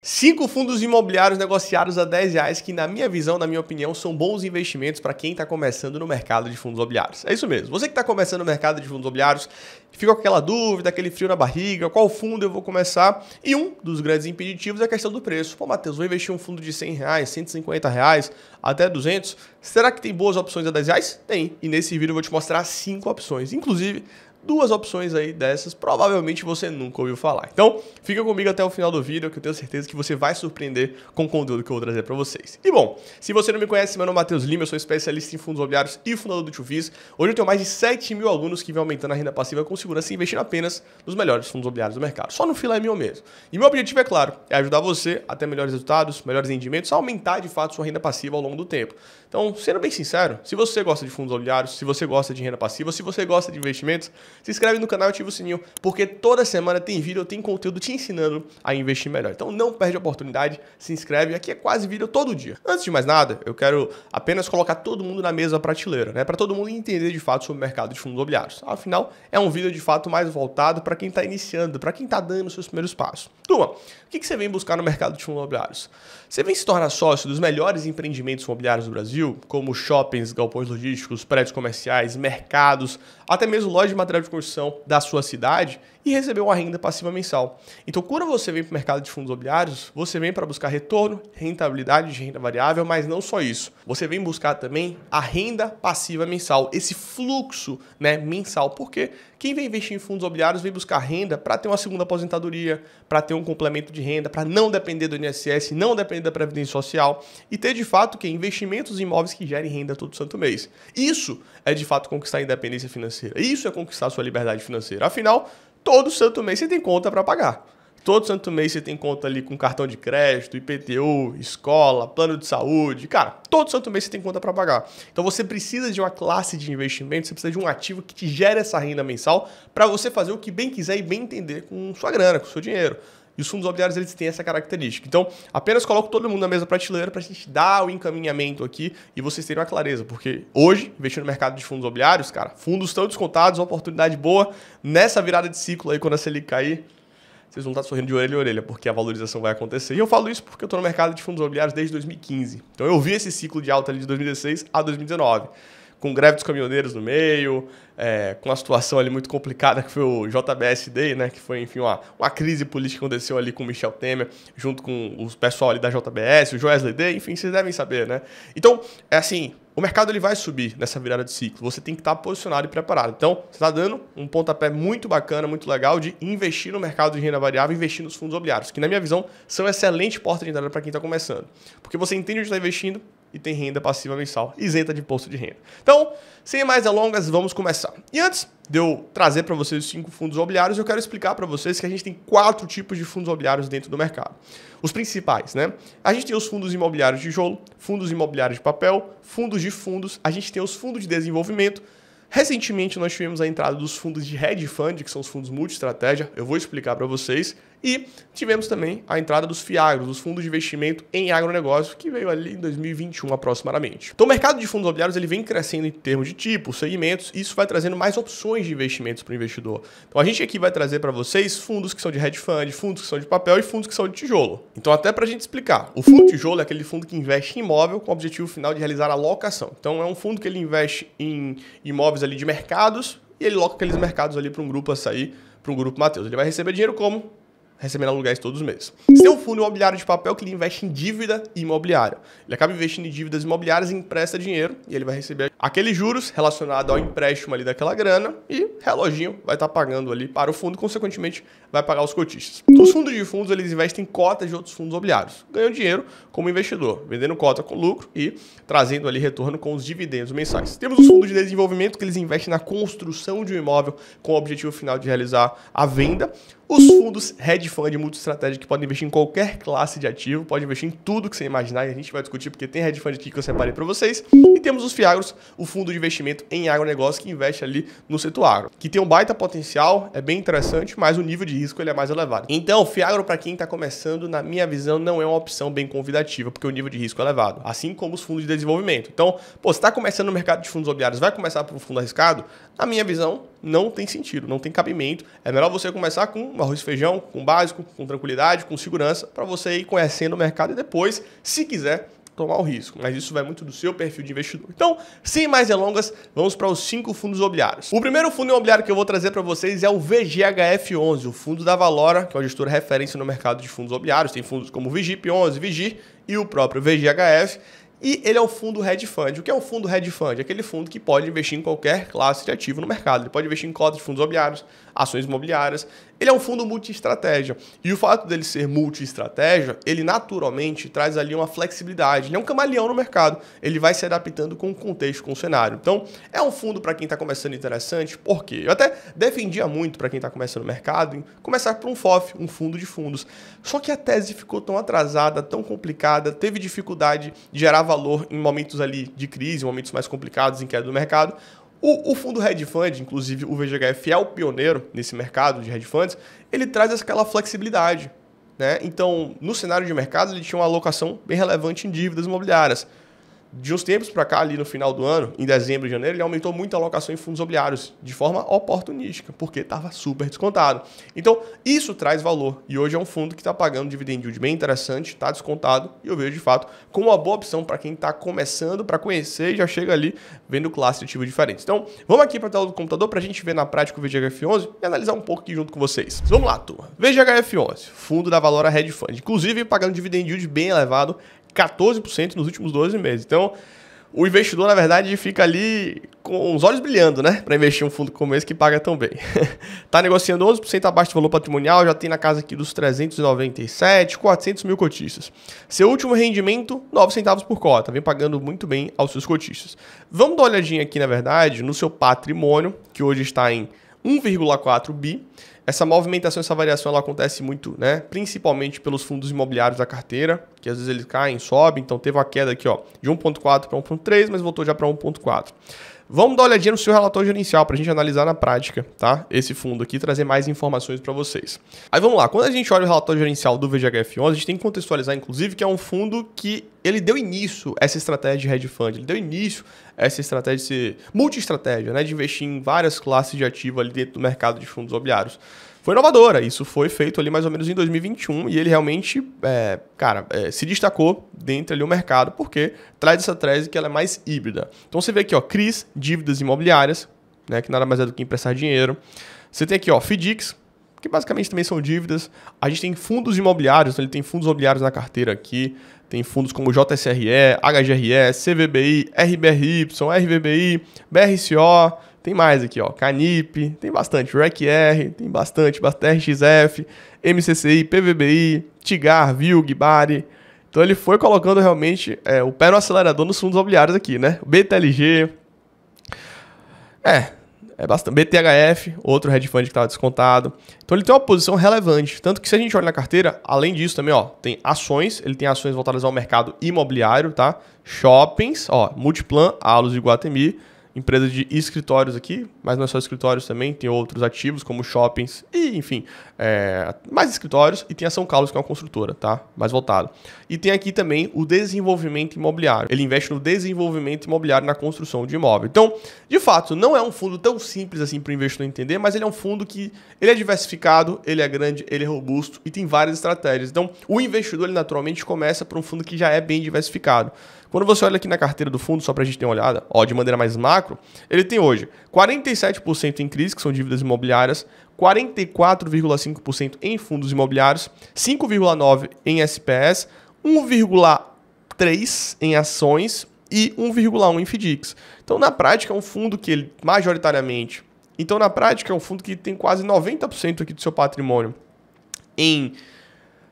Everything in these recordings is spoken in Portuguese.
5 fundos imobiliários negociados a R$10 que, na minha visão, na minha opinião, são bons investimentos para quem está começando no mercado de fundos imobiliários. É isso mesmo. Você que está começando no mercado de fundos imobiliários, fica com aquela dúvida, aquele frio na barriga, qual fundo eu vou começar? E um dos grandes impeditivos é a questão do preço. Pô, Matheus, vou investir em um fundo de R$100, R$150, até 200. Será que tem boas opções a R$10? Tem. E nesse vídeo eu vou te mostrar 5 opções. Inclusive, 2 opções aí dessas, provavelmente você nunca ouviu falar. Então, fica comigo até o final do vídeo, que eu tenho certeza que você vai surpreender com o conteúdo que eu vou trazer para vocês. E bom, se você não me conhece, meu nome é Matheus Lima, eu sou especialista em fundos imobiliários e fundador do TwoFiz. Hoje eu tenho mais de 7 mil alunos que vêm aumentando a renda passiva com segurança e investindo apenas nos melhores fundos imobiliários do mercado. Só no filé mignon mesmo. E meu objetivo, é claro, é ajudar você a ter melhores resultados, melhores rendimentos, a aumentar de fato sua renda passiva ao longo do tempo. Então, sendo bem sincero, se você gosta de fundos imobiliários, se você gosta de renda passiva, se você gosta de investimentos, se inscreve no canal e ativa o sininho, porque toda semana tem vídeo, eu tenho conteúdo te ensinando a investir melhor. Então não perde a oportunidade, se inscreve, aqui é quase vídeo todo dia. Antes de mais nada, eu quero apenas colocar todo mundo na mesma prateleira, né? Para todo mundo entender de fato sobre o mercado de fundos imobiliários. Afinal, é um vídeo de fato mais voltado para quem está iniciando, para quem está dando os seus primeiros passos. Turma, o que você vem buscar no mercado de fundos imobiliários? Você vem se tornar sócio dos melhores empreendimentos imobiliários do Brasil, como shoppings, galpões logísticos, prédios comerciais, mercados, até mesmo lojas de material de construção da sua cidade e receber uma renda passiva mensal. Então, quando você vem para o mercado de fundos imobiliários, você vem para buscar retorno, rentabilidade de renda variável, mas não só isso. Você vem buscar também a renda passiva mensal, esse fluxo, né, mensal. Porque quem vem investir em fundos imobiliários vem buscar renda para ter uma segunda aposentadoria, para ter um complemento de renda, para não depender do INSS, não depender da Previdência Social e ter de fato investimentos em imóveis que gerem renda todo santo mês. Isso é de fato conquistar a independência financeira. Isso é conquistar a sua liberdade financeira. Afinal, todo santo mês você tem conta para pagar. Todo santo mês você tem conta ali com cartão de crédito, IPTU, escola, plano de saúde. Cara, todo santo mês você tem conta para pagar. Então você precisa de uma classe de investimento, você precisa de um ativo que te gere essa renda mensal para você fazer o que bem quiser e bem entender com sua grana, com o seu dinheiro. E os fundos imobiliários, eles têm essa característica. Então, apenas coloco todo mundo na mesma prateleira para a gente dar o encaminhamento aqui e vocês terem uma clareza. Porque hoje, investir no mercado de fundos imobiliários, cara, fundos estão descontados, uma oportunidade boa. Nessa virada de ciclo aí, quando a Selic cair, vocês vão estar sorrindo de orelha em orelha, porque a valorização vai acontecer. E eu falo isso porque eu estou no mercado de fundos imobiliários desde 2015. Então, eu vi esse ciclo de alta ali de 2016 a 2019. Com greve dos caminhoneiros no meio, com uma situação ali muito complicada que foi o JBS Day, né? Que foi, enfim, uma crise política que aconteceu ali com o Michel Temer, junto com o pessoal ali da JBS, o Joesley Day, enfim, vocês devem saber, né? Então, é assim, o mercado ele vai subir nessa virada de ciclo, você tem que estar posicionado e preparado. Então, você está dando um pontapé muito bacana, muito legal de investir no mercado de renda variável, investir nos fundos imobiliários, que na minha visão são excelente porta de entrada para quem está começando. Porque você entende onde está investindo, e tem renda passiva mensal, isenta de imposto de renda. Então, sem mais delongas, vamos começar. E antes de eu trazer para vocês os 5 fundos imobiliários, eu quero explicar para vocês que a gente tem 4 tipos de fundos imobiliários dentro do mercado. Os principais, né? A gente tem os fundos imobiliários de tijolo, fundos imobiliários de papel, fundos de fundos, a gente tem os fundos de desenvolvimento. Recentemente, nós tivemos a entrada dos fundos de hedge fund, que são os fundos multi-estratégia, eu vou explicar para vocês. E tivemos também a entrada dos FIAGROS, os fundos de investimento em agronegócio, que veio ali em 2021 aproximadamente. Então o mercado de fundos imobiliários ele vem crescendo em termos de tipo, segmentos, e isso vai trazendo mais opções de investimentos para o investidor. Então a gente aqui vai trazer para vocês fundos que são de hedge fund, fundos que são de papel e fundos que são de tijolo. Então até para a gente explicar, o fundo de tijolo é aquele fundo que investe em imóvel com o objetivo final de realizar a locação. Então é um fundo que ele investe em imóveis ali de mercados e ele loca aqueles mercados ali para um grupo açaí, para um grupo Matheus. Ele vai receber dinheiro como? Recebendo aluguéis todos os meses. Você tem um fundo imobiliário de papel que ele investe em dívida imobiliária. Ele acaba investindo em dívidas imobiliárias e empresta dinheiro e ele vai receber aqueles juros relacionados ao empréstimo ali daquela grana e reloginho vai estar pagando ali para o fundo e, consequentemente, vai pagar os cotistas. Os fundos de fundos, eles investem em cotas de outros fundos imobiliários. Ganham dinheiro como investidor, vendendo cota com lucro e trazendo ali retorno com os dividendos mensais. Temos os fundos de desenvolvimento que eles investem na construção de um imóvel com o objetivo final de realizar a venda. Os fundos hedge fund multi-estratégia que podem investir em qualquer classe de ativo, pode investir em tudo que você imaginar e a gente vai discutir porque tem hedge fund aqui que eu separei para vocês. E temos os FIAGROS, o fundo de investimento em agronegócio que investe ali no setor agro, que tem um baita potencial, é bem interessante, mas o nível de risco ele é mais elevado. Então, o FIAGRO para quem está começando, na minha visão, não é uma opção bem convidativa, porque o nível de risco é elevado, assim como os fundos de desenvolvimento. Então, você está começando no mercado de fundos imobiliários, vai começar por um fundo arriscado? Na minha visão, não tem sentido, não tem cabimento. É melhor você começar com arroz e feijão, com básico, com tranquilidade, com segurança, para você ir conhecendo o mercado e depois, se quiser, tomar o risco. Mas isso vai muito do seu perfil de investidor. Então, sem mais delongas, vamos para os 5 fundos imobiliários. O primeiro fundo imobiliário que eu vou trazer para vocês é o VGHF11, o fundo da Valora, que é uma gestora referência no mercado de fundos imobiliários. Tem fundos como o VIGIP11, VIGIR e o próprio VGHF. E ele é o fundo hedge fund. O que é um fundo hedge fund? É aquele fundo que pode investir em qualquer classe de ativo no mercado. Ele pode investir em cotas de fundos imobiliários, ações imobiliárias. Ele é um fundo multi-estratégia. E o fato dele ser multi-estratégia, ele naturalmente traz ali uma flexibilidade. Ele é um camaleão no mercado. Ele vai se adaptando com o contexto, com o cenário. Então, é um fundo para quem está começando interessante. Por quê? Eu até defendia muito para quem está começando no mercado em começar por um FOF, um fundo de fundos. Só que a tese ficou tão atrasada, tão complicada, teve dificuldade de gerar valor em momentos ali de crise, momentos mais complicados em queda do mercado. O fundo hedge fund, inclusive o VGHF é o pioneiro nesse mercado de hedge funds, ele traz aquela flexibilidade, né? Então, no cenário de mercado, ele tinha uma alocação bem relevante em dívidas imobiliárias. De uns tempos para cá, ali no final do ano, em dezembro e janeiro, ele aumentou muito a alocação em fundos imobiliários, de forma oportunística, porque estava super descontado. Então, isso traz valor. E hoje é um fundo que está pagando dividend yield bem interessante, está descontado, e eu vejo, de fato, como uma boa opção para quem está começando, para conhecer e já chega ali vendo classe de ativo diferentes. Então, vamos aqui para a tela do computador para a gente ver na prática o VGHF11 e analisar um pouco aqui junto com vocês. Vamos lá, turma. VGHF11, fundo da Valora Hedge Fund. Inclusive, pagando dividend yield bem elevado, 14% nos últimos 12 meses. Então, o investidor, na verdade, fica ali com os olhos brilhando, né? Para investir em um fundo como esse que paga tão bem. Tá negociando 11% abaixo do valor patrimonial, já tem na casa aqui dos 397, 400 mil cotistas. Seu último rendimento, 9 centavos por cota. Vem pagando muito bem aos seus cotistas. Vamos dar uma olhadinha aqui, na verdade, no seu patrimônio, que hoje está em 1,4 bi. Essa movimentação, essa variação, ela acontece muito, né? Principalmente pelos fundos imobiliários da carteira, que às vezes eles caem, sobem. Então teve uma queda aqui, ó, de 1,4 para 1,3, mas voltou já para 1,4. Vamos dar uma olhadinha no seu relatório gerencial para a gente analisar na prática, tá? Esse fundo aqui, trazer mais informações para vocês. Aí vamos lá, quando a gente olha o relatório gerencial do VGHF11, a gente tem que contextualizar, inclusive, que é um fundo que ele deu início a essa estratégia de hedge fund, ele deu início a essa estratégia de ser multi-estratégia, né? De investir em várias classes de ativo ali dentro do mercado de fundos imobiliários. Foi inovadora, isso foi feito ali mais ou menos em 2021 e ele realmente, se destacou dentro ali do mercado porque traz essa tese que ela é mais híbrida. Então você vê aqui, ó, CRIs, dívidas imobiliárias, né, que nada mais é do que emprestar dinheiro. Você tem aqui, ó, FDICs, que basicamente também são dívidas. A gente tem fundos imobiliários, então ele tem fundos imobiliários na carteira aqui, tem fundos como JSRE, HGRE, CVBI, RBRY, RVBI, BRCO, tem mais aqui, ó, Canip, tem bastante, RECR, tem bastante RXF, MCCI, PVBI, Tigar, VILG, Bari. Então ele foi colocando realmente o pé no acelerador nos fundos imobiliários aqui, né? BTLG, é bastante. BTHF, outro hedge fund que estava descontado. Então ele tem uma posição relevante. Tanto que se a gente olha na carteira, além disso também, ó, tem ações. Ele tem ações voltadas ao mercado imobiliário, tá? Shoppings, ó, Multiplan, Allos e Iguatemi. Empresas de escritórios aqui, mas não é só escritórios também, tem outros ativos como shoppings e, enfim, mais escritórios. E tem a São Carlos, que é uma construtora, tá? Mais voltado. E tem aqui também o desenvolvimento imobiliário. Ele investe no desenvolvimento imobiliário, na construção de imóvel. Então, de fato, não é um fundo tão simples assim para o investidor entender, mas ele é um fundo que ele é diversificado, ele é grande, ele é robusto e tem várias estratégias. Então, o investidor, ele naturalmente começa por um fundo que já é bem diversificado. Quando você olha aqui na carteira do fundo, só para a gente ter uma olhada, ó, de maneira mais macro, ele tem hoje 47% em CRIs, que são dívidas imobiliárias, 44,5% em fundos imobiliários, 5,9% em SPS, 1,3% em ações e 1,1% em FDICs. Então, na prática, é um fundo que ele, majoritariamente, é um fundo que tem quase 90% aqui do seu patrimônio em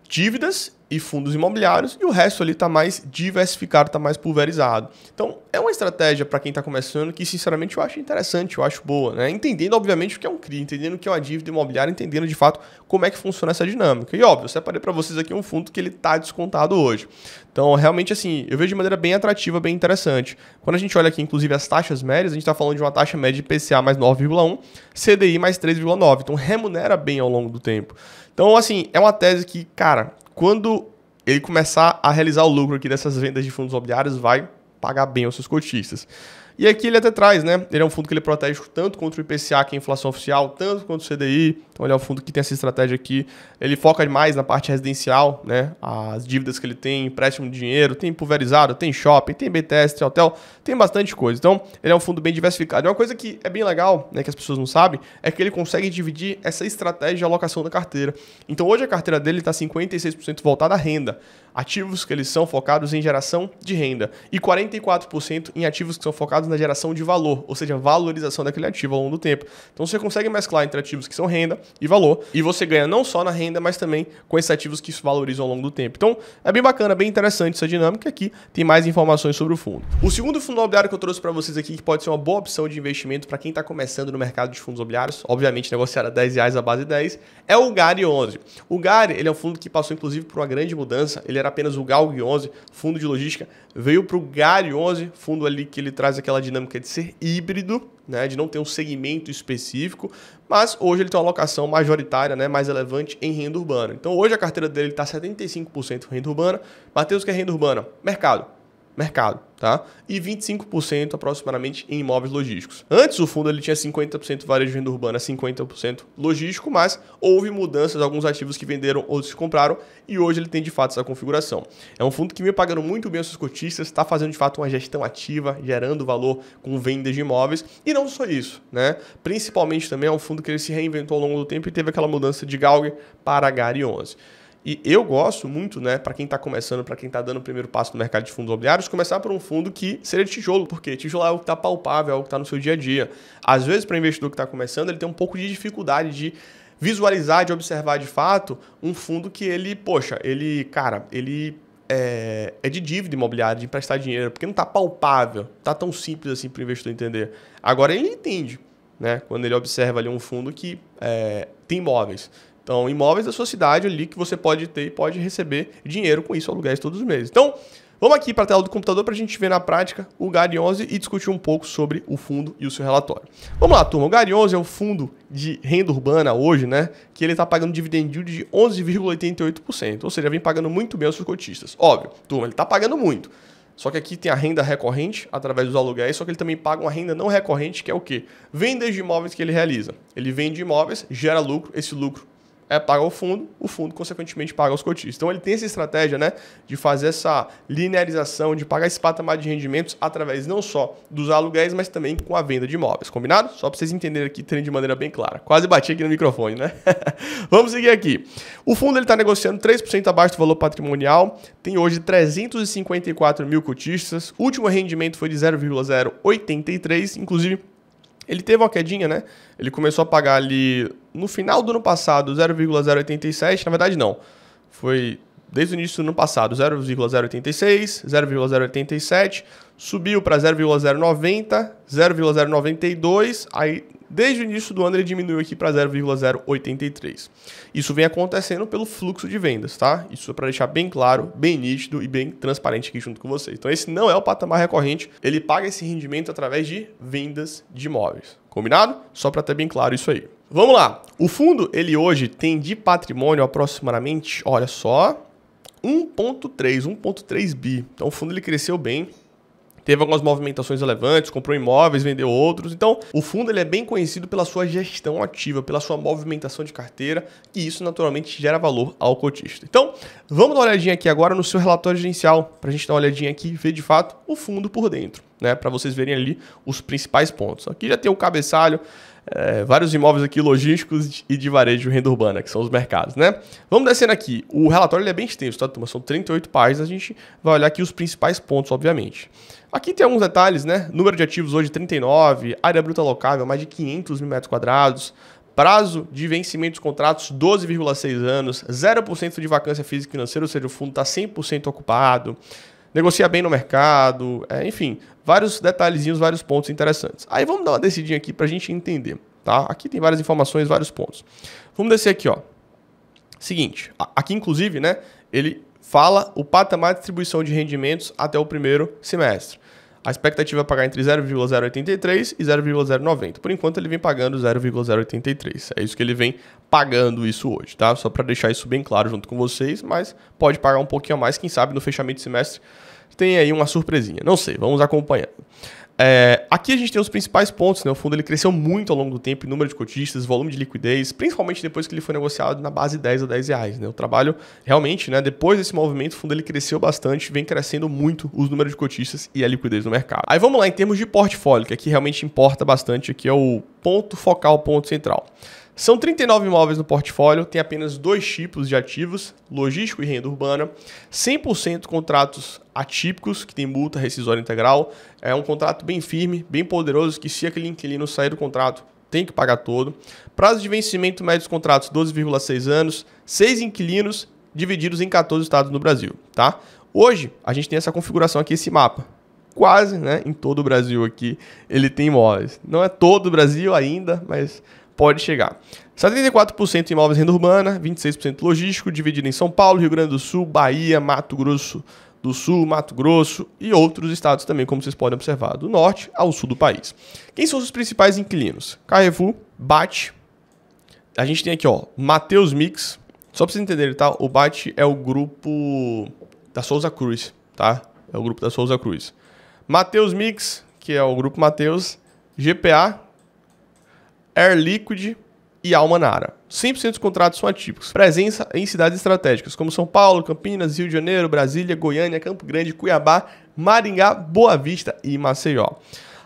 dívidas e fundos imobiliários, e o resto ali está mais diversificado, está mais pulverizado. Então, é uma estratégia para quem está começando que, sinceramente, eu acho interessante, eu acho boa, né? Entendendo, obviamente, o que é um CRI, entendendo o que é uma dívida imobiliária, entendendo, de fato, como é que funciona essa dinâmica. E, óbvio, eu separei para vocês aqui um fundo que ele está descontado hoje. Então, realmente, assim, eu vejo de maneira bem atrativa, bem interessante. Quando a gente olha aqui, inclusive, as taxas médias, a gente está falando de uma taxa média de IPCA mais 9,1, CDI mais 3,9. Então, remunera bem ao longo do tempo. Então, assim, é uma tese que, cara, quando ele começar a realizar o lucro aqui dessas vendas de fundos imobiliários, vai pagar bem aos seus cotistas. E aqui ele até traz, né? Ele é um fundo que ele protege tanto contra o IPCA, que é a inflação oficial, tanto contra o CDI. Então ele é um fundo que tem essa estratégia aqui. Ele foca mais na parte residencial, né? As dívidas que ele tem, empréstimo de dinheiro, tem pulverizado, tem shopping, tem BTS, tem hotel, tem bastante coisa. Então ele é um fundo bem diversificado. E uma coisa que é bem legal, né, que as pessoas não sabem, é que ele consegue dividir essa estratégia de alocação da carteira. Então hoje a carteira dele está 56% voltada à renda. Ativos que eles são focados em geração de renda e 44% em ativos que são focados na geração de valor, ou seja, valorização daquele ativo ao longo do tempo. Então você consegue mesclar entre ativos que são renda e valor, e você ganha não só na renda, mas também com esses ativos que se valorizam ao longo do tempo. Então é bem bacana, bem interessante essa dinâmica. Aqui tem mais informações sobre o fundo. O segundo fundo imobiliário que eu trouxe para vocês aqui, que pode ser uma boa opção de investimento para quem está começando no mercado de fundos imobiliários, obviamente negociado a R$10 a base de 10, é o GARI 11. O GARI, ele é um fundo que passou inclusive por uma grande mudança. Ele era apenas o GALG 11, fundo de logística, veio para o GARI 11, fundo ali que ele traz aquela dinâmica de ser híbrido, né, de não ter um segmento específico, mas hoje ele tem uma alocação majoritária, né, mais relevante em renda urbana. Então hoje a carteira dele está 75% renda urbana. Matheus, que é renda urbana? Mercado, tá? E 25% aproximadamente em imóveis logísticos. Antes o fundo ele tinha 50% varejo de renda urbana, 50% logístico, mas houve mudanças, alguns ativos que venderam, outros que compraram, e hoje ele tem de fato essa configuração. É um fundo que vem pagando muito bem os seus cotistas, está fazendo de fato uma gestão ativa, gerando valor com vendas de imóveis, e não só isso, né? Principalmente também é um fundo que ele se reinventou ao longo do tempo e teve aquela mudança de GALG para GARI 11. E eu gosto muito, né, para quem está começando, para quem está dando o primeiro passo no mercado de fundos imobiliários, começar por um fundo que seria de tijolo, porque tijolo é algo que está palpável, é algo que está no seu dia a dia. Às vezes, para o investidor que está começando, ele tem um pouco de dificuldade de visualizar, de observar de fato um fundo que ele, poxa, ele é de dívida imobiliária, de emprestar dinheiro, porque não está palpável, não está tão simples assim para o investidor entender. Agora ele entende, né, quando ele observa ali um fundo que tem imóveis. Então, imóveis da sua cidade ali que você pode ter e pode receber dinheiro com isso, aluguéis todos os meses. Então, vamos aqui para a tela do computador para a gente ver na prática o GARI 11 e discutir um pouco sobre o fundo e o seu relatório. Vamos lá, turma. O GARI 11 é um fundo de renda urbana hoje, né? Que ele está pagando dividend yield de 11,88%. Ou seja, vem pagando muito bem aos seus cotistas. Óbvio, turma, ele está pagando muito. Só que aqui tem a renda recorrente através dos aluguéis, só que ele também paga uma renda não recorrente, que é o quê? Vendas de imóveis que ele realiza. Ele vende imóveis, gera lucro, esse lucro paga o fundo consequentemente paga os cotistas. Então ele tem essa estratégia, né, de fazer essa linearização, de pagar esse patamar de rendimentos através não só dos aluguéis, mas também com a venda de imóveis, combinado? Só para vocês entenderem aqui, terem de maneira bem clara. Quase bati aqui no microfone, né? Vamos seguir aqui. O fundo está negociando 3% abaixo do valor patrimonial, tem hoje 354 mil cotistas, o último rendimento foi de 0,083, inclusive ele teve uma quedinha, né? Ele começou a pagar ali no final do ano passado 0,087, na verdade não, foi desde o início do ano passado 0,086, 0,087, subiu para 0,090, 0,092, aí desde o início do ano ele diminuiu aqui para 0,083. Isso vem acontecendo pelo fluxo de vendas, tá? Isso é para deixar bem claro, bem nítido e bem transparente aqui junto com vocês. Então esse não é o patamar recorrente, ele paga esse rendimento através de vendas de imóveis. Combinado? Só para ter bem claro isso aí. Vamos lá. O fundo, ele hoje tem de patrimônio aproximadamente, olha só, 1,3 bi. Então o fundo ele cresceu bem. Teve algumas movimentações relevantes, comprou imóveis, vendeu outros. Então, o fundo ele é bem conhecido pela sua gestão ativa, pela sua movimentação de carteira, e isso naturalmente gera valor ao cotista. Então, vamos dar uma olhadinha aqui agora no seu relatório gerencial, para a gente dar uma olhadinha aqui e ver de fato o fundo por dentro, né? Para vocês verem ali os principais pontos. Aqui já tem o cabeçalho, vários imóveis aqui logísticos e de varejo de renda urbana, que são os mercados, né? Vamos descendo aqui. O relatório ele é bem extenso, tá, turma? São 38 páginas, a gente vai olhar aqui os principais pontos, obviamente. Aqui tem alguns detalhes, né? Número de ativos hoje 39, área bruta locável mais de 500 mil metros quadrados, prazo de vencimento dos contratos 12,6 anos, 0% de vacância física e financeira, ou seja, o fundo está 100% ocupado, negocia bem no mercado, enfim, vários detalhezinhos, vários pontos interessantes. Aí vamos dar uma descidinha aqui para a gente entender, tá? Aqui tem várias informações, vários pontos. Vamos descer aqui, ó. Seguinte, aqui inclusive, né, ele fala o patamar de distribuição de rendimentos até o primeiro semestre. A expectativa é pagar entre 0,083 e 0,090. Por enquanto ele vem pagando 0,083. É isso que ele vem pagando isso hoje, tá? Só para deixar isso bem claro junto com vocês, mas pode pagar um pouquinho a mais, quem sabe no fechamento de semestre tem aí uma surpresinha. Não sei, vamos acompanhando. Aqui a gente tem os principais pontos, né? O fundo ele cresceu muito ao longo do tempo em número de cotistas, volume de liquidez, principalmente depois que ele foi negociado na base 10 a 10 reais, né? O trabalho realmente, né? Depois desse movimento, o fundo ele cresceu bastante, vem crescendo muito os números de cotistas e a liquidez no mercado. Aí vamos lá, em termos de portfólio, que aqui realmente importa bastante, aqui é o ponto focal, o ponto central. São 39 imóveis no portfólio, tem apenas 2 tipos de ativos, logístico e renda urbana, 100% contratos atípicos, que tem multa rescisória integral, é um contrato bem firme, bem poderoso, que se aquele inquilino sair do contrato, tem que pagar todo. Prazo de vencimento médio dos contratos, 12,6 anos, 6 inquilinos divididos em 14 estados no Brasil, tá? Hoje, a gente tem essa configuração aqui, esse mapa. Quase, né, em todo o Brasil aqui, ele tem imóveis. Não é todo o Brasil ainda, mas pode chegar. 74% imóveis renda urbana, 26% logístico, dividido em São Paulo, Rio Grande do Sul, Bahia, Mato Grosso do Sul, Mato Grosso e outros estados também, como vocês podem observar, do norte ao sul do país. Quem são os principais inquilinos? Carrefour, BAT, a gente tem aqui, ó, Mateus Mix, só para vocês entenderem, tá? O BAT é o grupo da Souza Cruz, tá? É o grupo da Souza Cruz. Mateus Mix, que é o grupo Mateus, GPA, Air Liquid e Almanara. 100% dos contratos são atípicos. Presença em cidades estratégicas, como São Paulo, Campinas, Rio de Janeiro, Brasília, Goiânia, Campo Grande, Cuiabá, Maringá, Boa Vista e Maceió.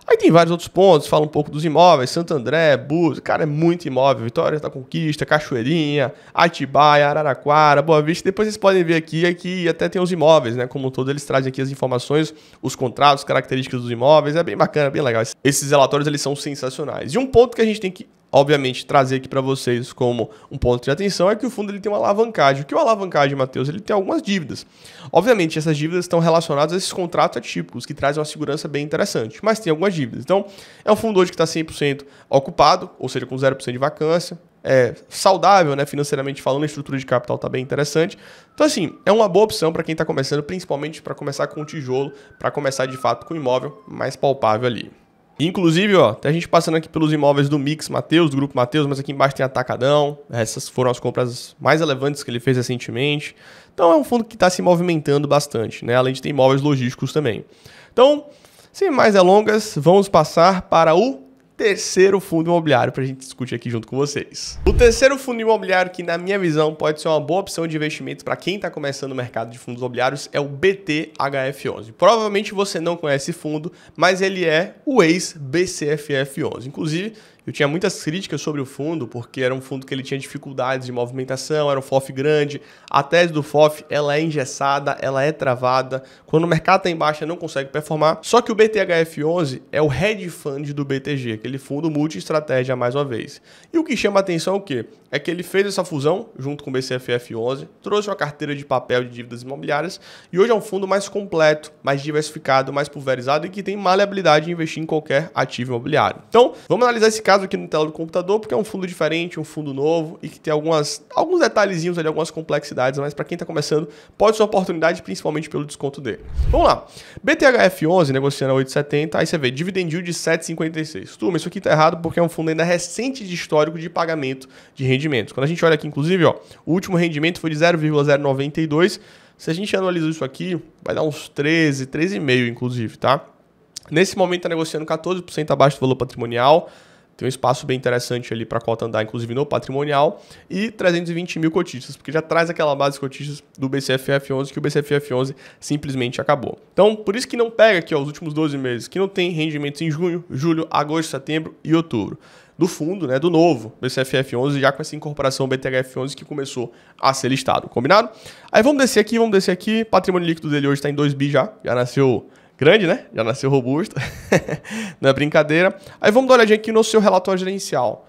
Aí tem vários outros pontos, fala um pouco dos imóveis, Santo André, Búzios, cara, é muito imóvel, Vitória da Conquista, Cachoeirinha, Atibaia, Araraquara, Boa Vista. Depois vocês podem ver aqui até tem os imóveis, né, como um todo, eles trazem aqui as informações, os contratos, características dos imóveis, é bem bacana, bem legal. Esses relatórios, eles são sensacionais. E um ponto que a gente tem que, obviamente, trazer aqui para vocês como um ponto de atenção é que o fundo ele tem uma alavancagem. O que é uma alavancagem, Matheus? Ele tem algumas dívidas. Obviamente, essas dívidas estão relacionadas a esses contratos atípicos, que trazem uma segurança bem interessante, mas tem algumas dívidas. Então, é um fundo hoje que está 100% ocupado, ou seja, com 0% de vacância, é saudável, né, financeiramente falando, a estrutura de capital está bem interessante. Então, assim, é uma boa opção para quem está começando, principalmente para começar com o tijolo, para começar de fato com o imóvel mais palpável ali. Inclusive, ó, tem a gente passando aqui pelos imóveis do Mix Mateus, do Grupo Mateus, mas aqui embaixo tem Atacadão. Essas foram as compras mais relevantes que ele fez recentemente. Então é um fundo que está se movimentando bastante, né? Além de ter imóveis logísticos também. Então, sem mais delongas, vamos passar para o terceiro fundo imobiliário para a gente discutir aqui junto com vocês. O terceiro fundo imobiliário que, na minha visão, pode ser uma boa opção de investimento para quem está começando no mercado de fundos imobiliários é o BTHF11. Provavelmente você não conhece esse fundo, mas ele é o ex-BCFF11. Inclusive, eu tinha muitas críticas sobre o fundo, porque era um fundo que ele tinha dificuldades de movimentação, era um FOF grande. A tese do FOF, ela é engessada, ela é travada. Quando o mercado está em baixa, não consegue performar. Só que o BTHF11 é o hedge fund do BTG, aquele fundo multi-estratégia mais uma vez. E o que chama a atenção é o quê? É que ele fez essa fusão junto com o BCFF11, trouxe uma carteira de papel de dívidas imobiliárias e hoje é um fundo mais completo, mais diversificado, mais pulverizado e que tem maleabilidade de investir em qualquer ativo imobiliário. Então, vamos analisar esse caso aqui no tela do computador, porque é um fundo diferente, um fundo novo e que tem alguns detalhezinhos ali, algumas complexidades, mas para quem está começando, pode ser uma oportunidade, principalmente pelo desconto dele. Vamos lá. BTHF11 negociando a 8,70, aí você vê dividend yield de 7,56. Turma, isso aqui tá errado porque é um fundo ainda recente de histórico de pagamento de rendimentos. Quando a gente olha aqui, inclusive, ó, o último rendimento foi de 0,092. Se a gente analisa isso aqui, vai dar uns 13,5 inclusive, tá? Nesse momento está negociando 14% abaixo do valor patrimonial. Tem um espaço bem interessante ali para a cota andar, inclusive no patrimonial, e 320 mil cotistas, porque já traz aquela base de cotistas do BCFF11, que o BCFF11 simplesmente acabou. Então, por isso que não pega aqui, ó, os últimos 12 meses, que não tem rendimentos em junho, julho, agosto, setembro e outubro. Do fundo, né, do novo BCFF11, já com essa incorporação BTHF11 que começou a ser listado, combinado? Aí vamos descer aqui, patrimônio líquido dele hoje está em 2 bi já nasceu grande, né? Já nasceu robusto, não é brincadeira. Aí vamos dar uma olhadinha aqui no seu relatório gerencial.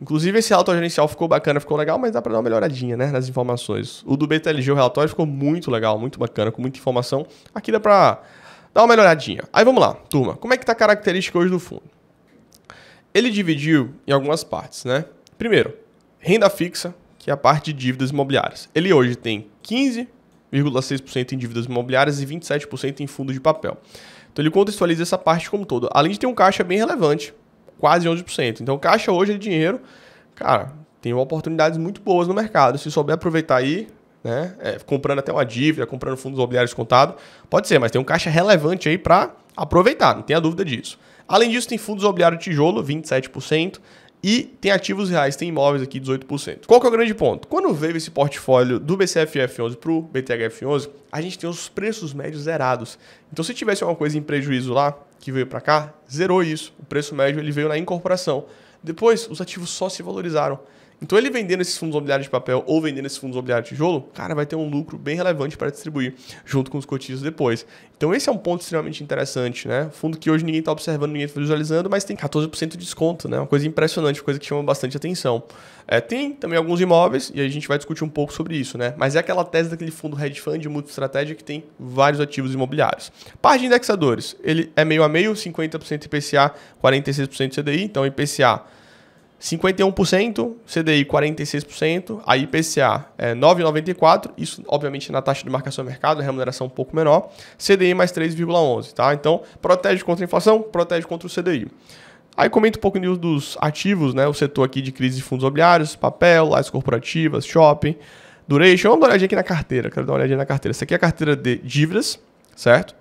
Inclusive esse relatório gerencial ficou bacana, ficou legal, mas dá para dar uma melhoradinha, né, nas informações. O do BTLG, o relatório, ficou muito legal, muito bacana, com muita informação. Aqui dá para dar uma melhoradinha. Aí vamos lá, turma. Como é que tá a característica hoje do fundo? Ele dividiu em algumas partes, né? Primeiro, renda fixa, que é a parte de dívidas imobiliárias. Ele hoje tem 15,6% em dívidas imobiliárias e 27% em fundo de papel. Então ele contextualiza essa parte como todo. Além de ter um caixa bem relevante, quase 11%. Então o caixa hoje é dinheiro, cara, tem oportunidades muito boas no mercado. Se souber aproveitar aí, né? Comprando até uma dívida, comprando fundos imobiliários contado, pode ser, mas tem um caixa relevante aí para aproveitar, não tenha dúvida disso. Além disso, tem fundos imobiliários tijolo, 27%, e tem ativos reais, tem imóveis aqui, 18%. Qual que é o grande ponto? Quando veio esse portfólio do BCFF11 para o BTHF11, a gente tem os preços médios zerados. Então, se tivesse alguma coisa em prejuízo lá, que veio para cá, zerou isso. O preço médio ele veio na incorporação. Depois, os ativos só se valorizaram. Então, ele vendendo esses fundos imobiliários de papel ou vendendo esses fundos imobiliários de tijolo, cara, vai ter um lucro bem relevante para distribuir junto com os cotistas depois. Então, esse é um ponto extremamente interessante, né? Fundo que hoje ninguém está observando, ninguém está visualizando, mas tem 14% de desconto, né? Uma coisa impressionante, coisa que chama bastante atenção. Tem também alguns imóveis, e a gente vai discutir um pouco sobre isso, né? Mas é aquela tese daquele fundo hedge fund multi-estratégia que tem vários ativos imobiliários. Parte de indexadores, ele é meio a meio, 50% IPCA, 46% CDI, então IPCA 51%, CDI 46%, a IPCA é 9,94%, isso obviamente na taxa de marcação do mercado, remuneração um pouco menor, CDI mais 3,11%, tá? Então, protege contra a inflação, protege contra o CDI. Aí comenta um pouco dos ativos, né? O setor aqui de crise de fundos imobiliários, papel, lajes corporativas, shopping, duration. Vamos dar uma olhadinha aqui na carteira, quero dar uma olhadinha na carteira. Essa aqui é a carteira de dívidas, certo?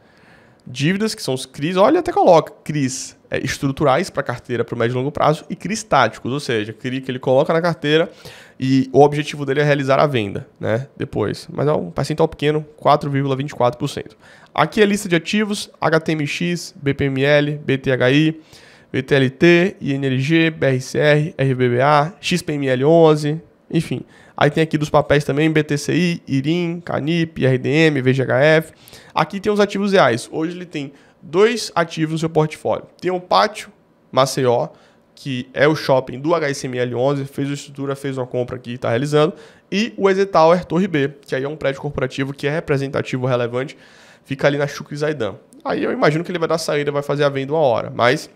Dívidas, que são os CRIs, olha, até coloca CRIs estruturais para carteira para o médio e longo prazo e CRIs táticos, ou seja, CRI que ele coloca na carteira e o objetivo dele é realizar a venda, né? Depois. Mas é um percentual pequeno, 4,24%. Aqui é a lista de ativos, HTMX, BPML, BTHI, BTLT, INLG, BRCR, RBBA, XPML11, enfim. Aí tem aqui dos papéis também, BTCI, IRIM, Canip, RDM, VGHF. Aqui tem os ativos reais. Hoje ele tem 2 ativos no seu portfólio. Tem o Pátio Maceió, que é o shopping do HSML11, fez a estrutura, fez uma compra aqui e está realizando. E o EZ Tower Torre B, que aí é um prédio corporativo que é representativo, relevante, fica ali na Chucre Zaidan. Aí eu imagino que ele vai dar saída, vai fazer a venda uma hora, mas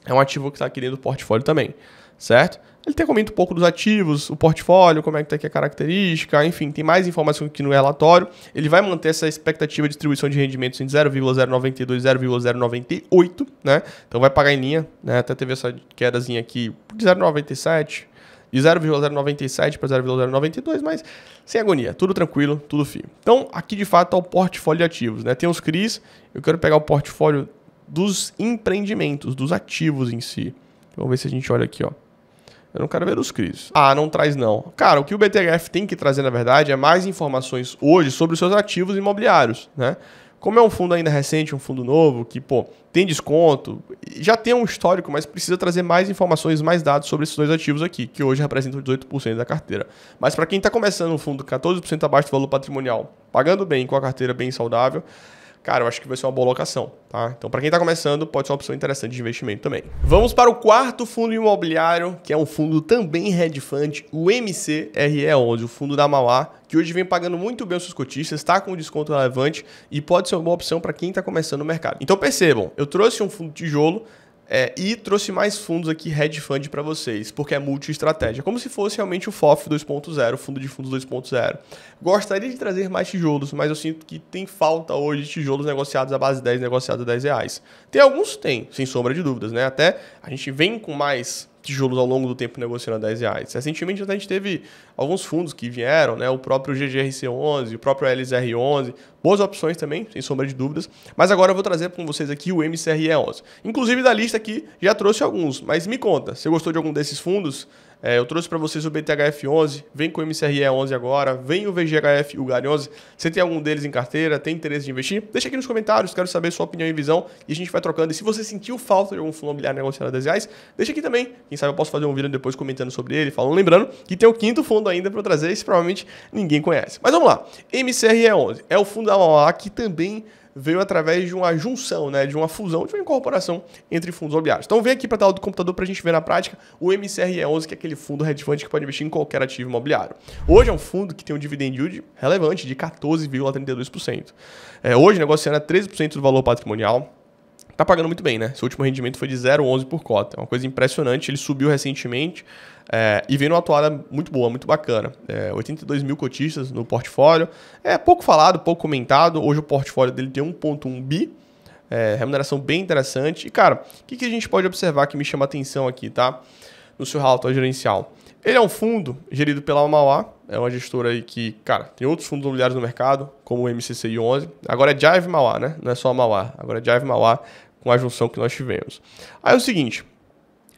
é um ativo que está aqui dentro do portfólio também, certo? Ele até comenta um pouco dos ativos, o portfólio, como é que está aqui a característica, enfim, tem mais informação aqui no relatório. Ele vai manter essa expectativa de distribuição de rendimentos em 0,092, 0,098, né? Então vai pagar em linha, né? Até teve essa quedazinha aqui de 0,97, de 0,097 para 0,092, mas sem agonia, tudo tranquilo, tudo firme. Então, aqui de fato está o portfólio de ativos, né? Tem os CRIs, eu quero pegar o portfólio dos empreendimentos, dos ativos em si. Vamos ver se a gente olha aqui, ó. Eu não quero ver os CRIs. Ah, não traz não. Cara, o que o BTHF tem que trazer, na verdade, é mais informações hoje sobre os seus ativos imobiliários, né? Como é um fundo ainda recente, um fundo novo, que, pô, tem desconto, já tem um histórico, mas precisa trazer mais informações, mais dados sobre esses 2 ativos aqui, que hoje representam 18% da carteira. Mas para quem está começando um fundo 14% abaixo do valor patrimonial, pagando bem, com a carteira bem saudável, cara, eu acho que vai ser uma boa alocação, tá? Então, para quem está começando, pode ser uma opção interessante de investimento também. Vamos para o quarto fundo imobiliário, que é um fundo também hedge fund, o MCRE11, o fundo da Mauá, que hoje vem pagando muito bem os seus cotistas, está com um desconto relevante e pode ser uma boa opção para quem está começando no mercado. Então, percebam, eu trouxe um fundo tijolo, e trouxe mais fundos aqui, hedge fund, para vocês, porque é multi-estratégia, como se fosse realmente o FOF 2.0, o fundo de fundos 2.0. Gostaria de trazer mais tijolos, mas eu sinto que tem falta hoje de tijolos negociados a base 10, negociados a R$10. Tem alguns? Tem, sem sombra de dúvidas, né? Até a gente vem com mais tijolos ao longo do tempo negociando a R$10. Recentemente a gente teve alguns fundos que vieram, né? O próprio GGRC11, o próprio LZR11, boas opções também, sem sombra de dúvidas. Mas agora eu vou trazer com vocês aqui o MCRE11. Inclusive da lista aqui já trouxe alguns, mas me conta, você gostou de algum desses fundos? Eu trouxe para vocês o BTHF11, vem com o MCRE11 agora, vem o VGHF e o GARI11. Você tem algum deles em carteira, tem interesse de investir? Deixa aqui nos comentários, quero saber sua opinião e visão e a gente vai trocando. E se você sentiu falta de algum fundo imobiliário negociado a R$10, deixa aqui também. Quem sabe eu posso fazer um vídeo depois comentando sobre ele, falando. Lembrando que tem o quinto fundo ainda para eu trazer, esse provavelmente ninguém conhece. Mas vamos lá, MCRE11 é o fundo da Mauá que também veio através de uma junção, né, de uma fusão, de uma incorporação entre fundos imobiliários. Então vem aqui para a tela do computador para a gente ver na prática o MCRE11, que é aquele fundo hedge fund que pode investir em qualquer ativo imobiliário. Hoje é um fundo que tem um dividend yield relevante de 14,32%. Hoje negociando a 13% do valor patrimonial. Tá pagando muito bem, né? Seu último rendimento foi de 0,11 por cota. É uma coisa impressionante. Ele subiu recentemente e vem numa atuada muito boa, muito bacana. 82 mil cotistas no portfólio. É pouco falado, pouco comentado. Hoje o portfólio dele tem 1,1 bi. Remuneração bem interessante. E, cara, o que a gente pode observar que me chama a atenção aqui, tá? No seu relatório gerencial. Ele é um fundo gerido pela Mauá, é uma gestora aí que, cara, tem outros fundos imobiliários no mercado, como o MCCI 11. Agora é Jive Mauá, né? Não é só a Mauá, agora é Jive Mauá com a junção que nós tivemos. Aí é o seguinte,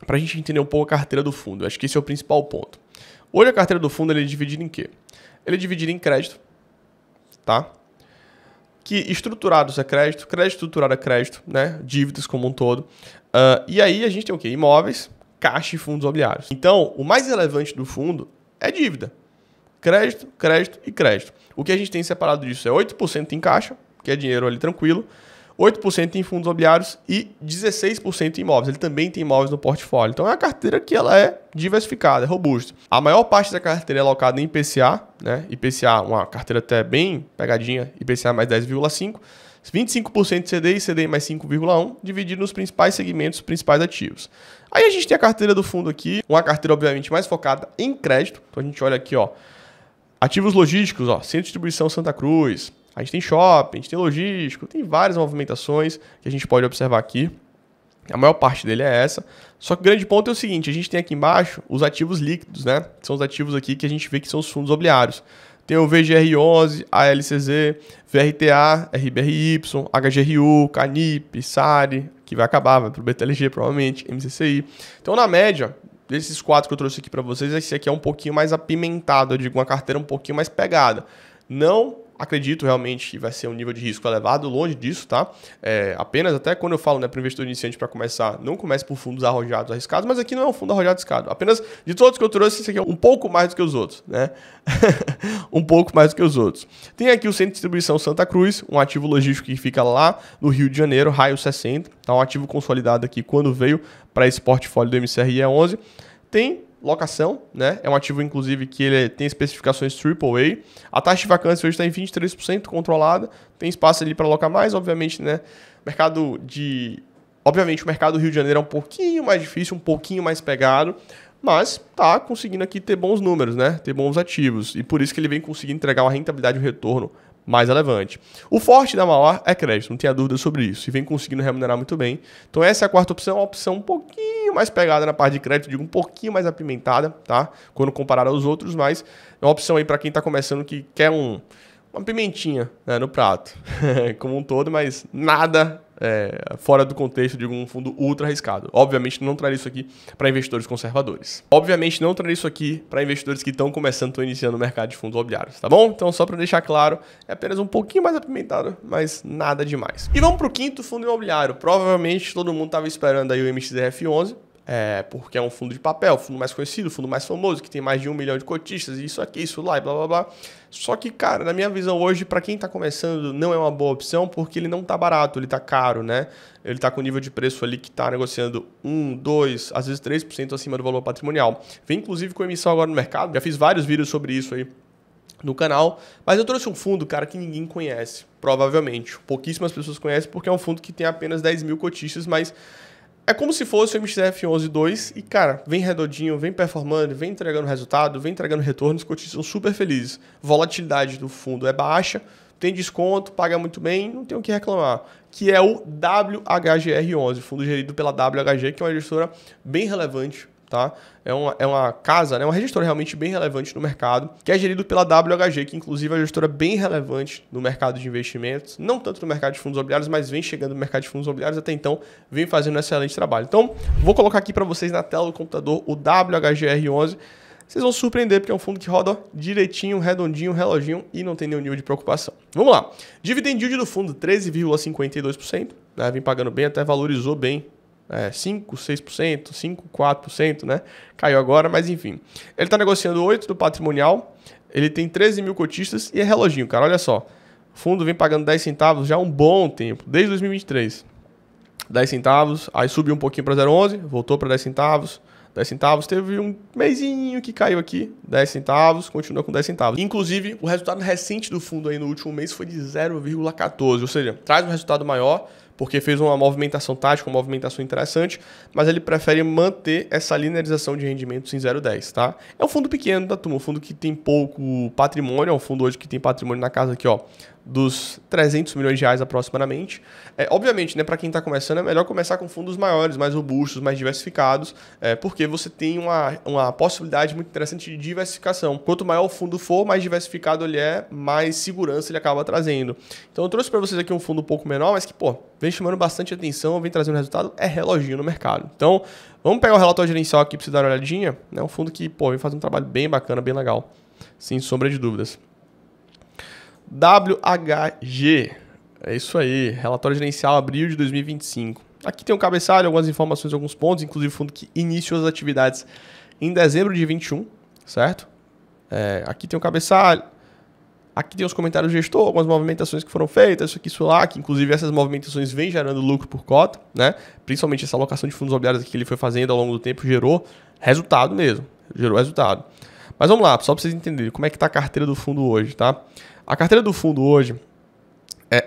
para a gente entender um pouco a carteira do fundo, eu acho que esse é o principal ponto. Hoje a carteira do fundo ele é dividida em quê? Ele é dividido em crédito, tá? Que estruturados é crédito, crédito estruturado é crédito, né? Dívidas como um todo. E aí a gente tem o quê? Imóveis, caixa e fundos imobiliários. Então, o mais relevante do fundo é dívida. Crédito, crédito e crédito. O que a gente tem separado disso é 8% em caixa, que é dinheiro ali tranquilo, 8% em fundos imobiliários e 16% em imóveis. Ele também tem imóveis no portfólio. Então é uma carteira que ela é diversificada, é robusta. A maior parte da carteira é alocada em IPCA, né? IPCA, uma carteira até bem pegadinha, IPCA mais 10,5%. 25% de CDI e CDI mais 5,1%, dividido nos principais segmentos, principais ativos. Aí a gente tem a carteira do fundo aqui, uma carteira obviamente mais focada em crédito. Então a gente olha aqui, ó, ativos logísticos, ó, Centro de Distribuição Santa Cruz, a gente tem shopping, a gente tem logístico, tem várias movimentações que a gente pode observar aqui. A maior parte dele é essa. Só que o grande ponto é o seguinte, a gente tem aqui embaixo os ativos líquidos, né? São os ativos aqui que a gente vê que são os fundos imobiliários. Tem o VGR11, ALCZ, VRTA, RBRY, HGRU, Canip, SARI, que vai acabar, vai para o BTLG provavelmente, MCCI. Então, na média, desses 4 que eu trouxe aqui para vocês, esse aqui é um pouquinho mais apimentado, eu digo, uma carteira um pouquinho mais pegada. Não acredito realmente que vai ser um nível de risco elevado, longe disso, tá? Apenas, até quando eu falo, né, para o investidor iniciante para começar, não comece por fundos arrojados, arriscados, mas aqui não é um fundo arrojado, arriscado. Apenas, de todos que eu trouxe, esse aqui é um pouco mais do que os outros, né? Um pouco mais do que os outros. Tem aqui o Centro de Distribuição Santa Cruz, um ativo logístico que fica lá no Rio de Janeiro, raio 60, tá? Um ativo consolidado aqui quando veio para esse portfólio do MCRE 11. Tem locação, né? É um ativo, inclusive, que ele tem especificações AAA. A taxa de vacância hoje está em 23% controlada. Tem espaço ali para alocar mais, obviamente, né? Obviamente, o mercado do Rio de Janeiro é um pouquinho mais difícil, um pouquinho mais pegado, mas tá conseguindo aqui ter bons números, né? Ter bons ativos. E por isso que ele vem conseguindo entregar uma rentabilidade e um retorno mais relevante. O forte da Mauá é crédito, não tenha dúvida sobre isso. E vem conseguindo remunerar muito bem. Então essa é a quarta opção, uma opção um pouquinho mais pegada na parte de crédito, digo um pouquinho mais apimentada, tá? Quando comparado aos outros, mas é uma opção aí para quem está começando que quer uma pimentinha, né, no prato, como um todo, mas nada fora do contexto de um fundo ultra arriscado. Obviamente não traria isso aqui para investidores conservadores. Obviamente não traria isso aqui para investidores que estão começando, estão iniciando o mercado de fundos imobiliários, tá bom? Então só para deixar claro, é apenas um pouquinho mais apimentado, mas nada demais. E vamos para o quinto fundo imobiliário. Provavelmente todo mundo estava esperando aí o MXRF11, porque é um fundo de papel, fundo mais conhecido, fundo mais famoso, que tem mais de 1 milhão de cotistas, isso aqui, isso lá e blá blá blá. Só que, cara, na minha visão hoje, para quem está começando, não é uma boa opção, porque ele não está barato, ele está caro, né? Ele está com nível de preço ali que está negociando 1, 2, às vezes 3% acima do valor patrimonial. Vem inclusive com emissão agora no mercado, já fiz vários vídeos sobre isso aí no canal, mas eu trouxe um fundo, cara, que ninguém conhece, provavelmente. Pouquíssimas pessoas conhecem, porque é um fundo que tem apenas 10 mil cotistas, mas é como se fosse o MXRF11.2 e, cara, vem redondinho, vem performando, vem entregando resultado, vem entregando retorno, os cotistas são super felizes. Volatilidade do fundo é baixa, tem desconto, paga muito bem, não tem o que reclamar. Que é o WHGR11, fundo gerido pela WHG, que é uma gestora bem relevante, tá? É uma casa, né, uma gestora realmente bem relevante no mercado, que é gerido pela WHG, que inclusive é uma gestora bem relevante no mercado de investimentos, não tanto no mercado de fundos imobiliários, mas vem chegando no mercado de fundos imobiliários até então, vem fazendo um excelente trabalho. Então, vou colocar aqui para vocês na tela do computador o WHGR11, vocês vão se surpreender, porque é um fundo que roda direitinho, redondinho, reloginho e não tem nenhum nível de preocupação. Vamos lá. Dividend yield do fundo, 13,52%, né, vem pagando bem, até valorizou bem, 5%, 6%, 5%, 4%, né? Caiu agora, mas enfim. Ele está negociando 8 do patrimonial, ele tem 13 mil cotistas e é reloginho, cara, olha só. O fundo vem pagando 10 centavos já há um bom tempo, desde 2023. 10 centavos, aí subiu um pouquinho para 0,11, voltou para 10 centavos. 10 centavos, teve um mesinho que caiu aqui, 10 centavos, continua com 10 centavos. Inclusive, o resultado recente do fundo aí no último mês foi de 0,14, ou seja, traz um resultado maior, porque fez uma movimentação tática, uma movimentação interessante, mas ele prefere manter essa linearização de rendimentos em 0,10, tá? É um fundo pequeno, tá, turma? Um fundo que tem pouco patrimônio, é um fundo hoje que tem patrimônio na casa aqui, ó, dos 300 milhões de reais aproximadamente. Obviamente, né, para quem está começando, é melhor começar com fundos maiores, mais robustos, mais diversificados, porque você tem uma possibilidade muito interessante de diversificação. Quanto maior o fundo for, mais diversificado ele é, mais segurança ele acaba trazendo. Então eu trouxe para vocês aqui um fundo um pouco menor, mas que, vem chamando bastante atenção, vem trazendo resultado, é reloginho no mercado. Então, vamos pegar o relatório gerencial aqui para você dar uma olhadinha. É um fundo que, vem fazer um trabalho bem bacana, bem legal, sem sombra de dúvidas. WHG, é isso aí, relatório gerencial abril de 2025. Aqui tem um cabeçalho, algumas informações, alguns pontos, inclusive o fundo que iniciou as atividades em dezembro de 21, certo? Aqui tem um cabeçalho, aqui tem os comentários do gestor, algumas movimentações que foram feitas, isso lá, que inclusive essas movimentações vêm gerando lucro por cota, né? Principalmente essa alocação de fundos imobiliários que ele foi fazendo ao longo do tempo gerou resultado mesmo, gerou resultado. Mas vamos lá, só para vocês entenderem como é que está a carteira do fundo hoje, tá? A carteira do fundo hoje,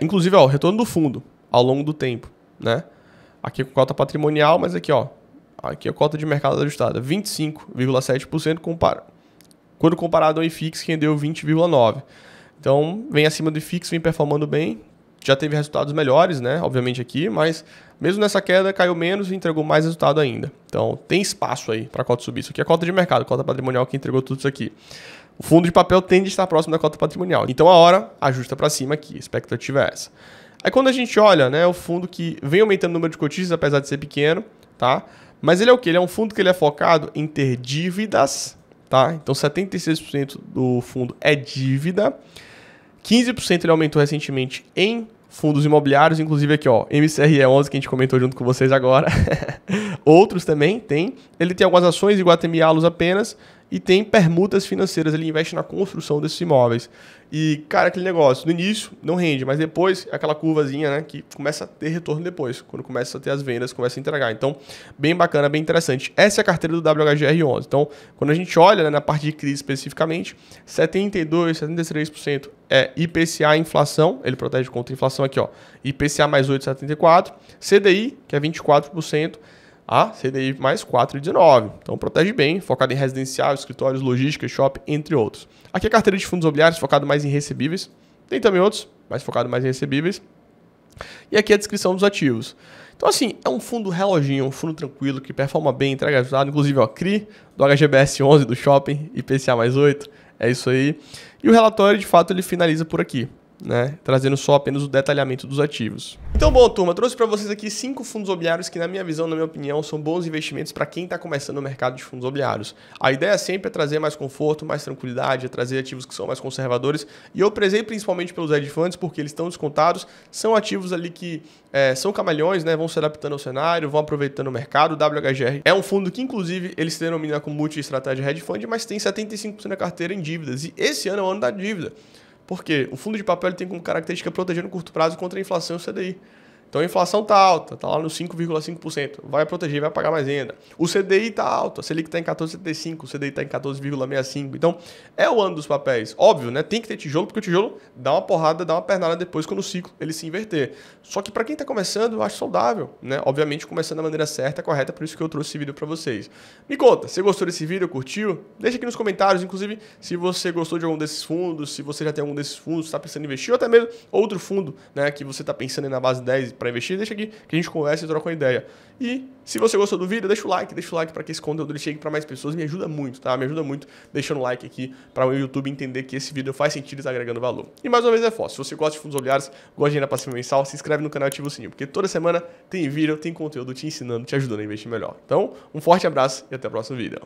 inclusive, o retorno do fundo ao longo do tempo, né? Aqui com cota patrimonial, mas aqui, aqui a cota de mercado ajustada, 25,7% quando comparado ao IFIX, que rendeu 20,9%. Então, vem acima do IFIX, vem performando bem, já teve resultados melhores, né? Obviamente aqui, mas mesmo nessa queda caiu menos e entregou mais resultado ainda. Então, tem espaço aí para a cota subir. Isso aqui é a cota de mercado, cota patrimonial que entregou tudo isso aqui. O fundo de papel tende a estar próximo da cota patrimonial. Então, a hora ajusta para cima aqui. A expectativa é essa. Aí, quando a gente olha, né, o fundo que vem aumentando o número de cotistas, apesar de ser pequeno, tá? Mas ele é o quê? Ele é um fundo que ele é focado em ter dívidas, tá? Então, 76% do fundo é dívida. 15% ele aumentou recentemente em fundos imobiliários, inclusive aqui, MCRE11, que a gente comentou junto com vocês agora. Outros também tem. Ele tem algumas ações, Iguatemi Allos apenas, e tem permutas financeiras, ele investe na construção desses imóveis. E, cara, aquele negócio, no início não rende, mas depois, aquela curvazinha, né, que começa a ter retorno depois, quando começa a ter as vendas, começa a entregar. Então, bem bacana, bem interessante. Essa é a carteira do WHGR11. Então, quando a gente olha, né, na parte de crise especificamente, 72%, 73% é IPCA inflação, ele protege contra a inflação aqui, IPCA mais 8,74%, CDI, que é 24%, CDI mais 4,19%. Então protege bem, focado em residencial, escritórios, logística, shopping, entre outros. Aqui a carteira de fundos imobiliários, focado mais em recebíveis. Tem também outros, mas focado mais em recebíveis. E aqui a descrição dos ativos. Então assim, é um fundo reloginho, um fundo tranquilo, que performa bem, entrega resultado. Inclusive, CRI, do HGBS 11, do shopping, IPCA mais 8%. É isso aí. E o relatório, de fato, ele finaliza por aqui, né? Trazendo só apenas o detalhamento dos ativos. Então, bom, turma, trouxe para vocês aqui 5 fundos imobiliários que, na minha visão, na minha opinião, são bons investimentos para quem está começando no mercado de fundos imobiliários. A ideia sempre é trazer mais conforto, mais tranquilidade, é trazer ativos que são mais conservadores. E eu prezei principalmente pelos hedge funds, porque eles estão descontados, são ativos ali que são camaleões, né? Vão se adaptando ao cenário, vão aproveitando o mercado. O WHGR é um fundo que, inclusive, eles se denominam como multi-estratégia hedge fund, mas tem 75% da carteira em dívidas. E esse ano é o ano da dívida. Porque o fundo de papel ele tem como característica proteger no curto prazo contra a inflação e o CDI. Então a inflação está alta, está lá no 5,5%. Vai proteger, vai pagar mais renda. O CDI está alto, a Selic está em 14,75%, o CDI está em 14,65%. Então é o ano dos papéis. Óbvio, né? Tem que ter tijolo, porque o tijolo dá uma porrada, dá uma pernada depois quando o ciclo ele se inverter. Só que para quem está começando, eu acho saudável, né? Obviamente começando da maneira certa, correta, por isso que eu trouxe esse vídeo para vocês. Me conta, você gostou desse vídeo, curtiu? Deixa aqui nos comentários, inclusive, se você gostou de algum desses fundos, se você já tem algum desses fundos, está pensando em investir, ou até mesmo outro fundo, né, que você está pensando na base 10 para investir, deixa aqui que a gente conversa e troca uma ideia. E se você gostou do vídeo, deixa o like para que esse conteúdo chegue para mais pessoas, me ajuda muito, tá? Me ajuda muito deixando o like aqui para o YouTube entender que esse vídeo faz sentido e está agregando valor. E mais uma vez é fácil, se você gosta de fundos imobiliários, gosta de renda passiva mensal, se inscreve no canal e ativa o sininho, porque toda semana tem vídeo, tem conteúdo te ensinando, te ajudando a investir melhor. Então, um forte abraço e até o próximo vídeo.